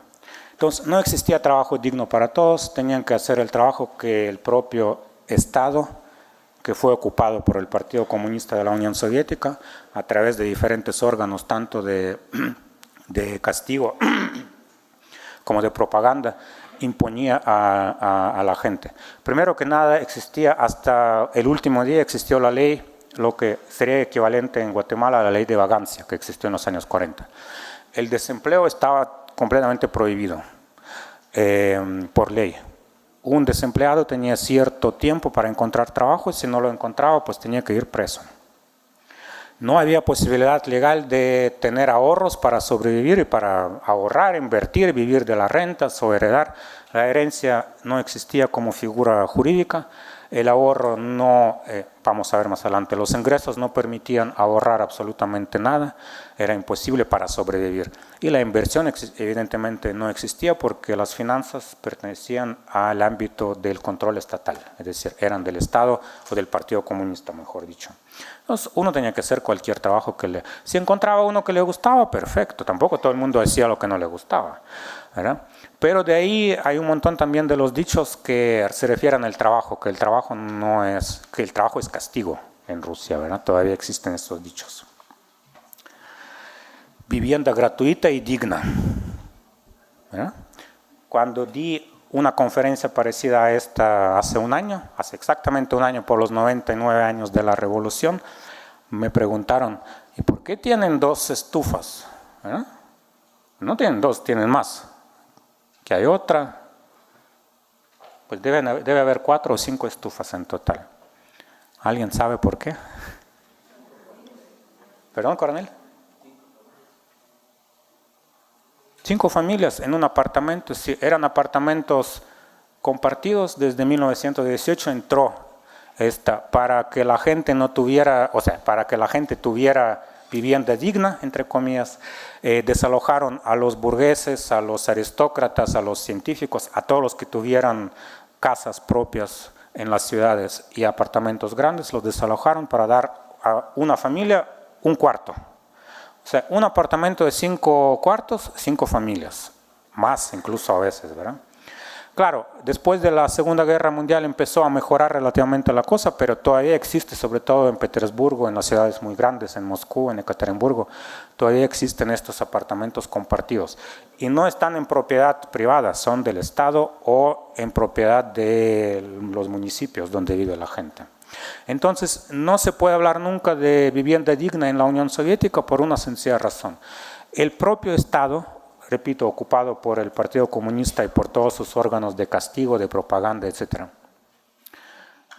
entonces no existía trabajo digno para todos. Tenían que hacer el trabajo que el propio Estado, que fue ocupado por el Partido Comunista de la Unión Soviética, a través de diferentes órganos, tanto de castigo como de propaganda, imponía a la gente. Primero que nada, existía hasta el último día, existió la ley, lo que sería equivalente en Guatemala a la ley de vagancia, que existió en los años 40. El desempleo estaba completamente prohibido por ley. Un desempleado tenía cierto tiempo para encontrar trabajo y si no lo encontraba, pues tenía que ir preso. No había posibilidad legal de tener ahorros para sobrevivir y para ahorrar, invertir, vivir de las rentas o heredar. La herencia no existía como figura jurídica. El ahorro no, vamos a ver más adelante, los ingresos no permitían ahorrar absolutamente nada. Era imposible para sobrevivir. Y la inversión evidentemente no existía porque las finanzas pertenecían al ámbito del control estatal. Es decir, eran del Estado o del Partido Comunista, mejor dicho. Entonces, uno tenía que hacer cualquier trabajo si encontraba uno que le gustaba, perfecto. Tampoco todo el mundo hacía lo que no le gustaba, ¿verdad? Pero de ahí hay un montón también de los dichos que se refieren al trabajo, que el trabajo es castigo en Rusia, ¿verdad? Todavía existen estos dichos. Vivienda gratuita y digna, ¿verdad? Cuando di una conferencia parecida a esta hace exactamente un año, por los 99 años de la Revolución, me preguntaron, ¿y por qué tienen 2 estufas? ¿Verdad? No tienen 2, tienen más. Que hay otra, pues debe haber 4 o 5 estufas en total. ¿Alguien sabe por qué? ¿Perdón, coronel? 5 familias en un apartamento, sí, eran apartamentos compartidos. Desde 1918 entró esta, para que la gente no tuviera, para que la gente tuviera vivienda digna, entre comillas. Desalojaron a los burgueses, a los aristócratas, a los científicos, a todos los que tuvieran casas propias en las ciudades y apartamentos grandes, los desalojaron para dar a una familia un cuarto. O sea, un apartamento de 5 cuartos, 5 familias, más incluso a veces, ¿verdad? Claro, después de la Segunda Guerra Mundial empezó a mejorar relativamente la cosa, pero todavía existe, sobre todo en Petersburgo, en las ciudades muy grandes, en Moscú, en Ekaterimburgo, todavía existen estos apartamentos compartidos. Y no están en propiedad privada, son del Estado o en propiedad de los municipios donde vive la gente. Entonces, no se puede hablar nunca de vivienda digna en la Unión Soviética por una sencilla razón. El propio Estado, repito, ocupado por el Partido Comunista y por todos sus órganos de castigo, de propaganda, etc.,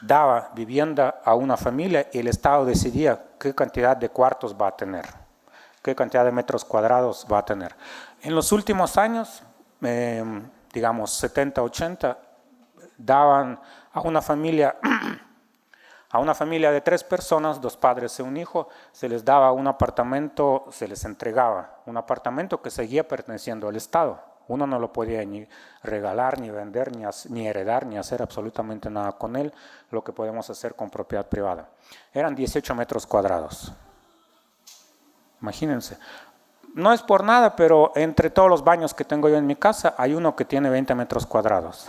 daba vivienda a una familia y el Estado decidía qué cantidad de cuartos va a tener, qué cantidad de metros cuadrados va a tener. En los últimos años, digamos 70, 80, daban a una familia de 3 personas, 2 padres y un hijo, se les daba un apartamento, se les entregaba un apartamento que seguía perteneciendo al Estado. Uno no lo podía ni regalar, ni vender, ni heredar, ni hacer absolutamente nada con él, lo que podemos hacer con propiedad privada. Eran 18 metros cuadrados. Imagínense. No es por nada, pero entre todos los baños que tengo yo en mi casa, hay uno que tiene 20 metros cuadrados.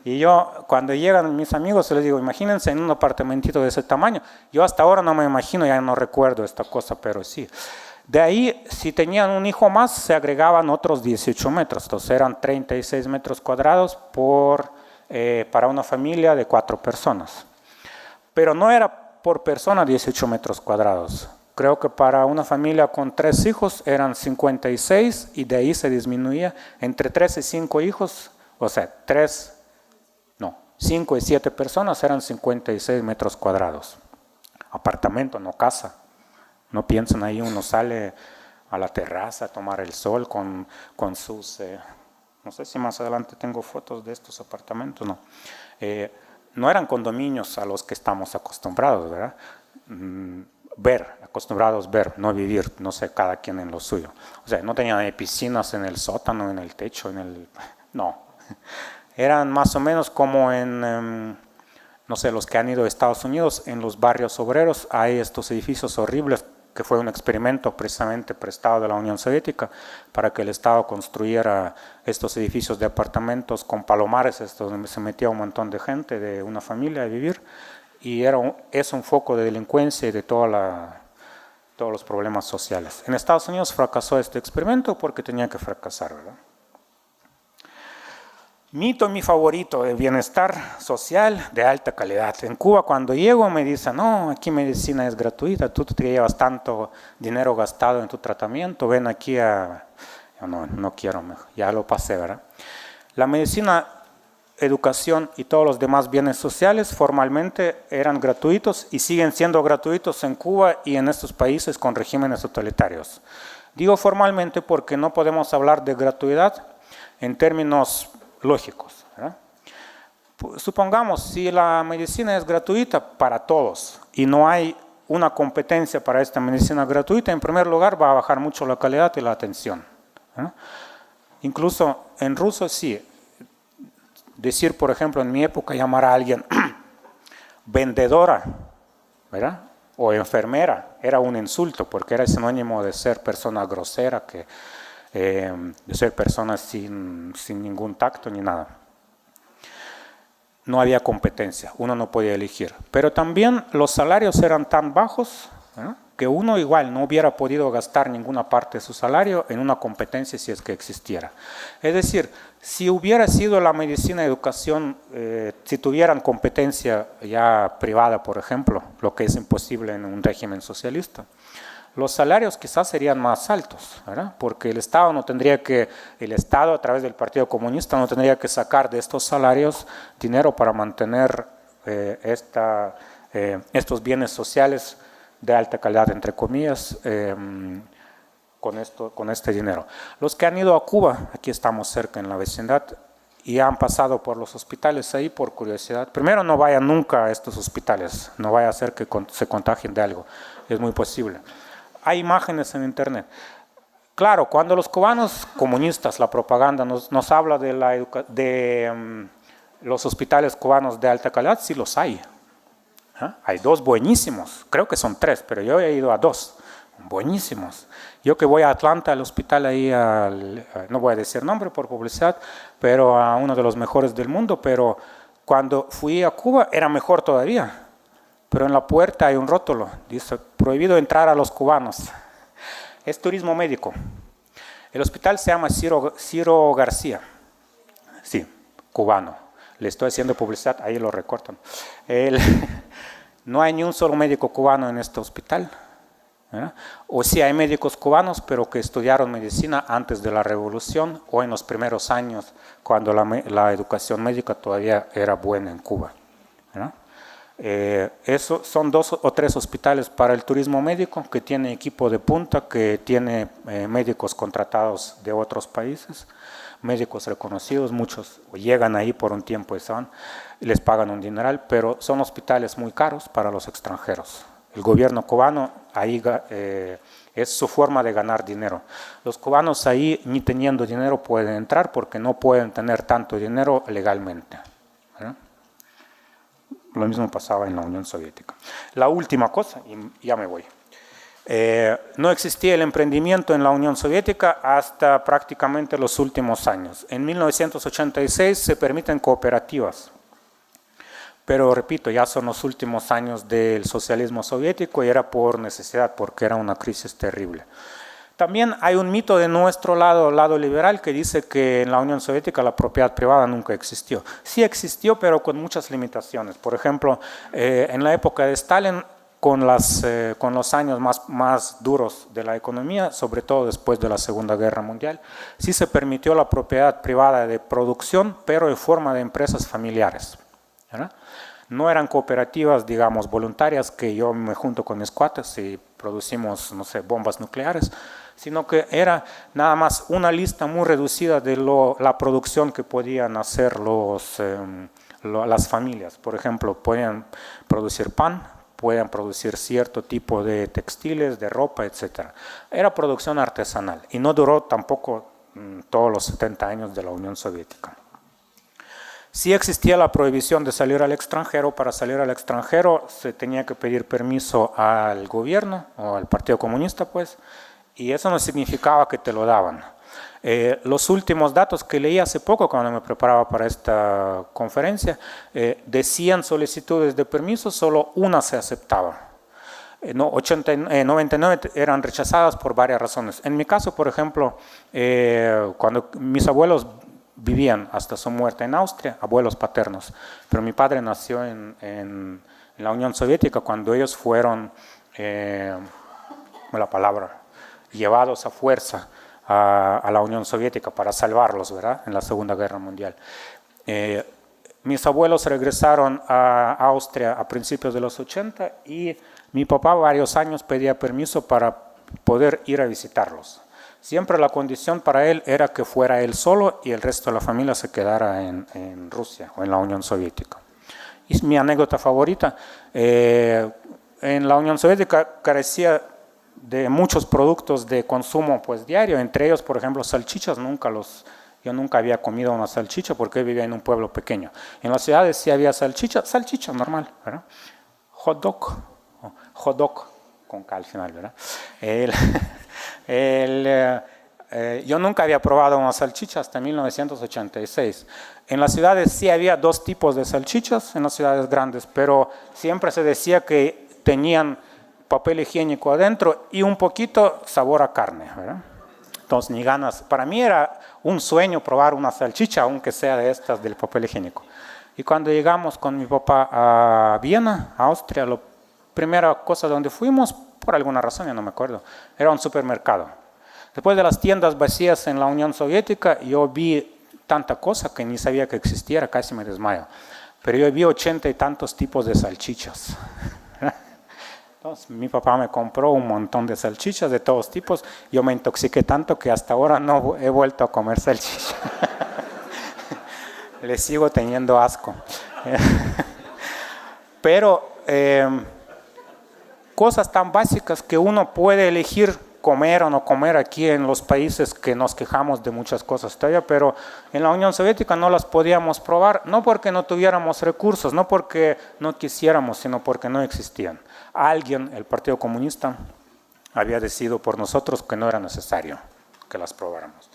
Y yo, cuando llegan mis amigos, les digo, imagínense en un apartamentito de ese tamaño. Yo hasta ahora no me imagino, ya no recuerdo esta cosa, pero sí. De ahí, si tenían un hijo más, se agregaban otros 18 metros. Entonces eran 36 metros cuadrados para una familia de 4 personas. Pero no era por persona 18 metros cuadrados. Creo que para una familia con 3 hijos eran 56 y de ahí se disminuía entre 3 y 5 hijos, o sea, 5 y 7 personas eran 56 metros cuadrados. Apartamento, no casa. No piensen ahí, uno sale a la terraza a tomar el sol con sus... no sé si más adelante tengo fotos de estos apartamentos, no. No eran condominios a los que estamos acostumbrados, ¿verdad? Acostumbrados ver, no vivir, no sé, cada quien en lo suyo. O sea, no tenían piscinas en el sótano, en el techo, no. Eran más o menos como en... no sé, los que han ido a Estados Unidos, en los barrios obreros hay estos edificios horribles que fue un experimento precisamente prestado de la Unión Soviética para que el Estado construyera estos edificios de apartamentos con palomares, donde se metía un montón de gente de una familia a vivir, y es un foco de delincuencia y de todos los problemas sociales. En Estados Unidos fracasó este experimento porque tenía que fracasar, ¿verdad? Mito mi favorito, el bienestar social de alta calidad. En Cuba cuando llego me dicen, no, aquí medicina es gratuita, tú te llevas tanto dinero gastado en tu tratamiento, ven aquí a... Yo no quiero, ya lo pasé, ¿verdad? La medicina, educación y todos los demás bienes sociales formalmente eran gratuitos y siguen siendo gratuitos en Cuba y en estos países con regímenes totalitarios. Digo formalmente porque no podemos hablar de gratuidad en términos lógicos, ¿verdad? Supongamos, si la medicina es gratuita para todos y no hay una competencia para esta medicina gratuita, en primer lugar va a bajar mucho la calidad y la atención, ¿verdad? Incluso en ruso sí, decir por ejemplo en mi época llamar a alguien vendedora, ¿verdad? O enfermera era un insulto porque era sinónimo de ser persona grosera, de ser personas sin ningún tacto ni nada. No había competencia, uno no podía elegir. Pero también los salarios eran tan bajos, ¿eh?, que uno igual no hubiera podido gastar ninguna parte de su salario en una competencia si es que existiera. Es decir, si hubiera sido la medicina y educación, si tuvieran competencia ya privada, por ejemplo, lo que es imposible en un régimen socialista, los salarios quizás serían más altos, ¿verdad? Porque el Estado a través del Partido Comunista no tendría que sacar de estos salarios dinero para mantener estos bienes sociales de alta calidad, entre comillas, con este dinero. Los que han ido a Cuba, aquí estamos cerca en la vecindad, y han pasado por los hospitales ahí por curiosidad. Primero, no vayan nunca a estos hospitales, no vaya a ser que se contagien de algo, es muy posible. Hay imágenes en internet. Claro, cuando los cubanos comunistas, la propaganda nos habla de los hospitales cubanos de alta calidad, sí los hay. Hay 2 buenísimos, creo que son 3, pero yo he ido a 2, buenísimos. Yo que voy a Atlanta, al hospital ahí, no voy a decir nombre por publicidad, pero a uno de los mejores del mundo, pero cuando fui a Cuba era mejor todavía. Pero en la puerta hay un rótulo, dice, prohibido entrar a los cubanos. Es turismo médico. El hospital se llama Ciro García, sí, cubano. Le estoy haciendo publicidad, ahí lo recortan. No hay ni un solo médico cubano en este hospital. ¿verdad? O sí hay médicos cubanos, pero que estudiaron medicina antes de la revolución o en los primeros años, cuando la educación médica todavía era buena en Cuba, ¿verdad? Eso son 2 o 3 hospitales para el turismo médico que tiene equipo de punta, que tiene médicos contratados de otros países, médicos reconocidos, muchos llegan ahí por un tiempo y se van, y les pagan un dineral, pero son hospitales muy caros para los extranjeros. El gobierno cubano ahí es su forma de ganar dinero. Los cubanos ahí ni teniendo dinero pueden entrar porque no pueden tener tanto dinero legalmente, ¿verdad? Lo mismo pasaba en la Unión Soviética. La última cosa, y ya me voy. No existía el emprendimiento en la Unión Soviética hasta prácticamente los últimos años. En 1986 se permiten cooperativas, pero repito, ya son los últimos años del socialismo soviético y era por necesidad, porque era una crisis terrible. También hay un mito de nuestro lado liberal, que dice que en la Unión Soviética la propiedad privada nunca existió. Sí existió, pero con muchas limitaciones. Por ejemplo, en la época de Stalin, con los años más duros de la economía, sobre todo después de la Segunda Guerra Mundial, sí se permitió la propiedad privada de producción, pero en forma de empresas familiares, ¿verdad? No eran cooperativas, digamos, voluntarias, que yo me junto con mis cuates y producimos, no sé, bombas nucleares, sino que era nada más una lista muy reducida de la producción que podían hacer las familias. Por ejemplo, podían producir pan, podían producir cierto tipo de textiles, de ropa, etc. Era producción artesanal y no duró tampoco todos los 70 años de la Unión Soviética. Sí existía la prohibición de salir al extranjero. Para salir al extranjero se tenía que pedir permiso al gobierno o al Partido Comunista, pues, y eso no significaba que te lo daban. Los últimos datos que leí hace poco, cuando me preparaba para esta conferencia, de 100 solicitudes de permiso, solo una se aceptaba. 99 eran rechazadas por varias razones. En mi caso, por ejemplo, cuando mis abuelos vivían hasta su muerte en Austria, abuelos paternos, pero mi padre nació en la Unión Soviética cuando ellos fueron, llevados a fuerza a la Unión Soviética para salvarlos, ¿verdad?, en la Segunda Guerra Mundial. Mis abuelos regresaron a Austria a principios de los 80 y mi papá varios años pedía permiso para poder ir a visitarlos. Siempre la condición para él era que fuera él solo y el resto de la familia se quedara en Rusia o en la Unión Soviética. Y mi anécdota favorita, en la Unión Soviética carecía de muchos productos de consumo, pues, diario, entre ellos, por ejemplo, salchichas. Yo nunca había comido una salchicha porque vivía en un pueblo pequeño. En las ciudades sí había salchicha normal, ¿verdad? Hot dog con K al final, ¿verdad? Yo nunca había probado una salchicha hasta 1986. En las ciudades sí había 2 tipos de salchichas, en las ciudades grandes, pero siempre se decía que tenían papel higiénico adentro y un poquito sabor a carne, ¿verdad? Entonces, ni ganas. Para mí era un sueño probar una salchicha, aunque sea de estas del papel higiénico. Y cuando llegamos con mi papá a Viena, a Austria, la primera cosa donde fuimos, por alguna razón, ya no me acuerdo, era un supermercado. Después de las tiendas vacías en la Unión Soviética, yo vi tanta cosa que ni sabía que existiera, casi me desmayo. Pero yo vi 80 y tantos tipos de salchichas. Entonces, mi papá me compró un montón de salchichas de todos tipos. Yo me intoxiqué tanto que hasta ahora no he vuelto a comer salchicha. Le sigo teniendo asco. Pero cosas tan básicas que uno puede elegir comer o no comer aquí en los países que nos quejamos de muchas cosas todavía, pero en la Unión Soviética no las podíamos probar, no porque no tuviéramos recursos, no porque no quisiéramos, sino porque no existían. Alguien, el Partido Comunista, había decidido por nosotros que no era necesario que las probáramos.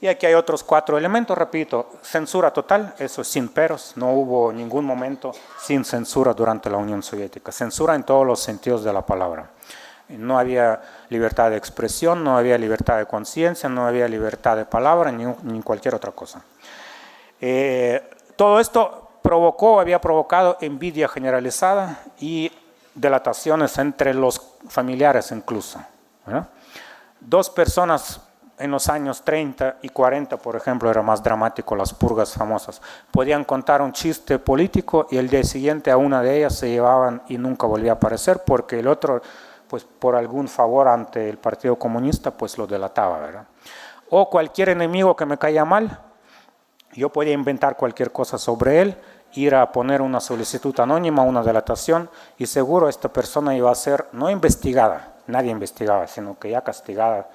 Y aquí hay otros 4 elementos, repito: censura total, eso sin peros, no hubo ningún momento sin censura durante la Unión Soviética, censura en todos los sentidos de la palabra. No había libertad de expresión, no había libertad de conciencia, no había libertad de palabra, ni cualquier otra cosa. Todo esto había provocado envidia generalizada y delataciones entre los familiares incluso, ¿verdad? Dos personas en los años 30 y 40, por ejemplo, era más dramático, las purgas famosas, podían contar un chiste político y el día siguiente a una de ellas se llevaban y nunca volvía a aparecer porque el otro, pues por algún favor ante el Partido Comunista, pues lo delataba, ¿verdad? O cualquier enemigo que me caía mal, yo podía inventar cualquier cosa sobre él, ir a poner una solicitud anónima, una delatación, y seguro esta persona iba a ser no investigada, nadie investigaba, sino que ya castigada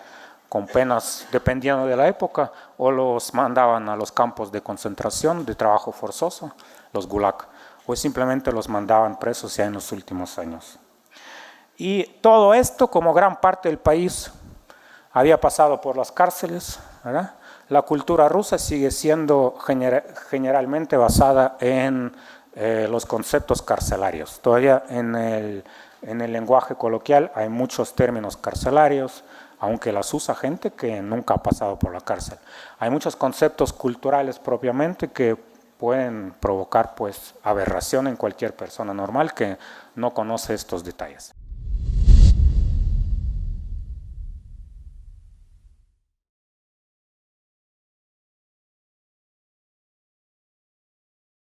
con penas dependiendo de la época, o los mandaban a los campos de concentración, de trabajo forzoso, los gulag, o simplemente los mandaban presos ya en los últimos años. Y todo esto, como gran parte del país había pasado por las cárceles, ¿verdad? La cultura rusa sigue siendo generalmente basada en los conceptos carcelarios. Todavía en el lenguaje coloquial hay muchos términos carcelarios, aunque las usa gente que nunca ha pasado por la cárcel. Hay muchos conceptos culturales propiamente que pueden provocar pues aberración en cualquier persona normal que no conoce estos detalles.